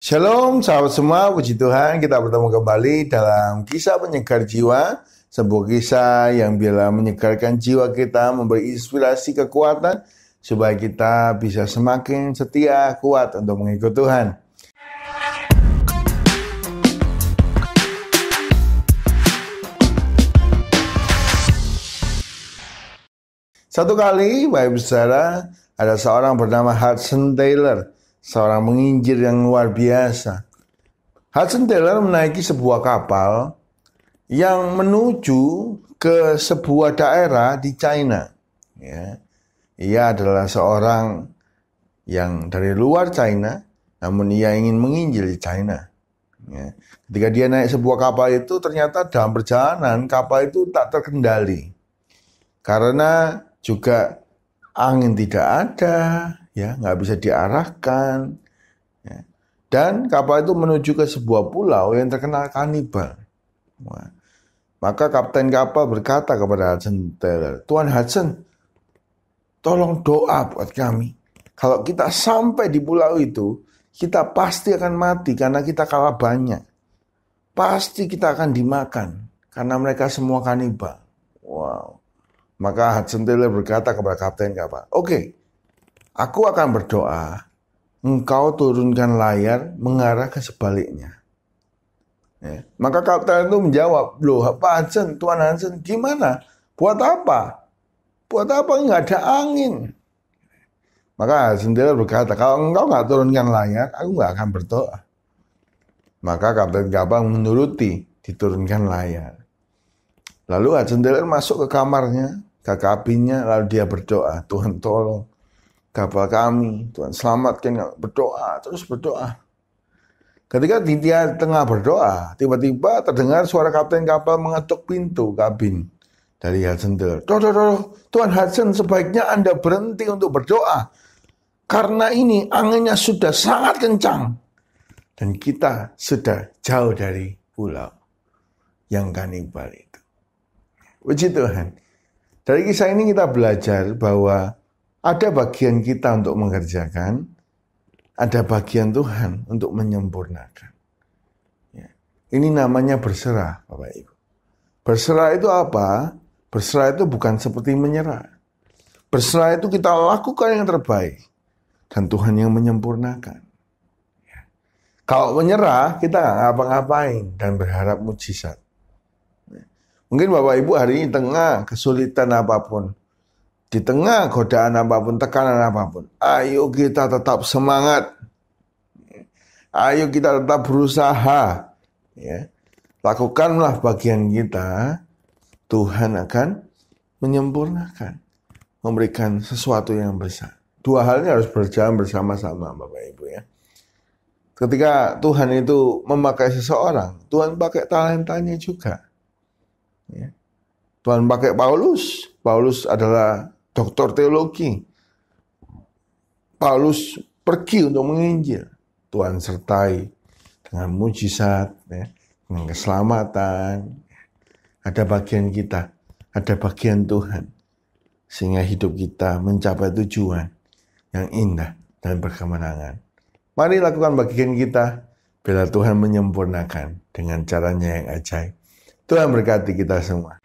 Shalom sahabat semua, puji Tuhan kita bertemu kembali dalam kisah penyegar jiwa. Sebuah kisah yang bila menyegarkan jiwa kita, memberi inspirasi kekuatan supaya kita bisa semakin setia, kuat untuk mengikut Tuhan. Satu kali, Bapak Saudara, ada seorang bernama Hudson Taylor, seorang penginjil yang luar biasa. Hudson Taylor menaiki sebuah kapal yang menuju ke sebuah daerah di China. Ia adalah seorang yang dari luar China, namun ia ingin menginjil di China. Ketika dia naik sebuah kapal itu, ternyata dalam perjalanan kapal itu tak terkendali. Karena juga angin tidak ada, nggak bisa diarahkan. Dan kapal itu menuju ke sebuah pulau yang terkenal kanibal. Maka kapten kapal berkata kepada Hudson Taylor, "Tuan Hudson, tolong doa buat kami. Kalau kita sampai di pulau itu, kita pasti akan mati karena kita kalah banyak. Pasti kita akan dimakan karena mereka semua kanibal." Wow. Maka Hudson Taylor berkata kepada kapten kapal, "Oke, aku akan berdoa. Engkau turunkan layar mengarah ke sebaliknya." Maka kapten itu menjawab, "Loh Pak Hudson, Tuan Hudson, gimana? Buat apa? Buat apa? Nggak ada angin." Maka Hudson Taylor berkata, "Kalau engkau nggak turunkan layar, aku nggak akan berdoa." Maka kapten kapal menuruti, diturunkan layar. Lalu Hudson Taylor masuk ke kamarnya, ke kabinnya, lalu dia berdoa, "Tuhan tolong kapal kami, Tuhan selamatkan." Berdoa, terus berdoa. Ketika dia tengah berdoa, tiba-tiba terdengar suara kapten kapal mengetuk pintu kabin dari Hudson Taylor. "Tuan Hudson, sebaiknya Anda berhenti untuk berdoa. Karena ini anginnya sudah sangat kencang. Dan kita sudah jauh dari pulau yang kanibal itu." Puji Tuhan. Dari kisah ini kita belajar bahwa ada bagian kita untuk mengerjakan, ada bagian Tuhan untuk menyempurnakan. Ini namanya berserah, Bapak Ibu. Berserah itu apa? Berserah itu bukan seperti menyerah. Berserah itu kita lakukan yang terbaik, dan Tuhan yang menyempurnakan. Kalau menyerah, kita nggak ngapa-ngapain dan berharap mujizat. Mungkin Bapak Ibu hari ini tengah kesulitan apapun, di tengah godaan apapun, tekanan apapun, ayo kita tetap semangat. Ayo kita tetap berusaha. Lakukanlah bagian kita, Tuhan akan menyempurnakan, memberikan sesuatu yang besar. Dua hal ini harus berjalan bersama-sama, Bapak Ibu ya. Ketika Tuhan itu memakai seseorang, Tuhan pakai talentanya juga. Tuhan pakai Paulus. Paulus adalah doktor teologi. Paulus pergi untuk menginjil. Tuhan sertai dengan mujizat, dengan keselamatan. Ada bagian kita, ada bagian Tuhan, sehingga hidup kita mencapai tujuan yang indah dan berkemenangan. Mari lakukan bagian kita, bila Tuhan menyempurnakan dengan caranya yang ajaib. Tuhan berkati kita semua.